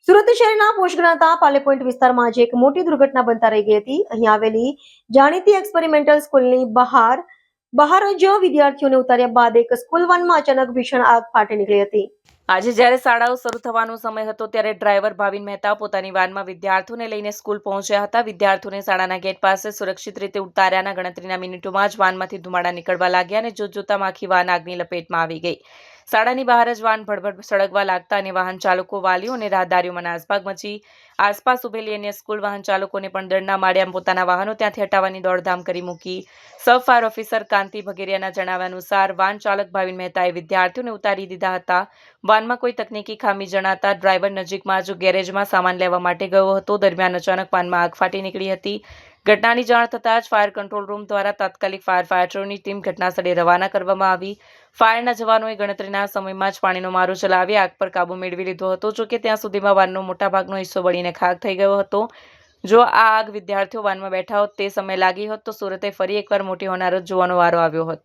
સુરત શહેરના પોશ ગણાતા પાલે પોઈન્ટ વિસ્તારમાં આજે એક મોટી દુર્ઘટના બનતા રહી ગઈ હતી. અહીં આવેલી જાણીતી એક્સપેરિમેન્ટલ સ્કૂલની બહાર જ વિદ્યાર્થીઓને ઉતાર્યા બાદ એક સ્કૂલ વાનમાં અચાનક ભીષણ આગ ફાટી નીકળી હતી. આજે જ્યારે શાળાઓ શરૂ થવાનો સમય હતો ત્યારે ડ્રાઈવર ભાવિન મહેતા પોતાની વાનમાં વિદ્યાર્થીઓને લઈને સ્કૂલ પહોંચ્યા હતા. વિદ્યાર્થીઓને શાળાના ગેટ પાસે સુરક્ષિત રીતે ઉતાર્યાના ગણતરીના મિનિટોમાં જ વાનમાંથી ધુમાડા નીકળવા લાગ્યા અને જોતજોતામાં આખી વાન આગની લપેટમાં આવી ગઈ. શાળાની બહાર જ વાન ભડભડ સળગવા લાગતા અને વાહન ચાલકો, વાલીઓ અને રાહદારીઓમાં નાસભાગ મચી. આસપાસ ઉભેલી અન્ય સ્કૂલ વાહન ચાલકોને પણ ડરના માર્યા પોતાના વાહનો ત્યાંથી હટાવવાની દોડધામ કરી મૂકી. સબ ફાયર ઓફિસર કાંતિ ભગેરિયાના જણાવ્યા અનુસાર વાન ચાલક ભાવિન મહેતાએ વિદ્યાર્થીઓને ઉતારી દીધા હતા. વાનમાં કોઈ તકનીકી ખામી જણાતા ડ્રાઈવર નજીકમાં જ ગેરેજમાં સામાન લેવા માટે ગયો હતો. દરમિયાન અચાનક વાનમાં આગ ફાટી નીકળી હતી. ઘટનાની જાણ થતાં જ ફાયર કંટ્રોલ રૂમ દ્વારા તાત્કાલિક ફાયર ફાઈટરોની ટીમ ઘટનાસ્થળે રવાના કરવામાં આવી. ફાયરના જવાનોએ ગણતરીના સમયમાં જ પાણીનો મારો ચલાવી આગ પર કાબુ મેળવી લીધો હતો. જોકે ત્યાં સુધીમાં વાનનો મોટાભાગનો હિસ્સો બળીને ખાખ થઈ ગયો હતો. જો આ આગ વિદ્યાર્થીઓ વાનમાં બેઠા હોત તે સમયે લાગી હોત તો સુરતે ફરી એકવાર મોટી હોનારત જોવાનો વારો આવ્યો હોત.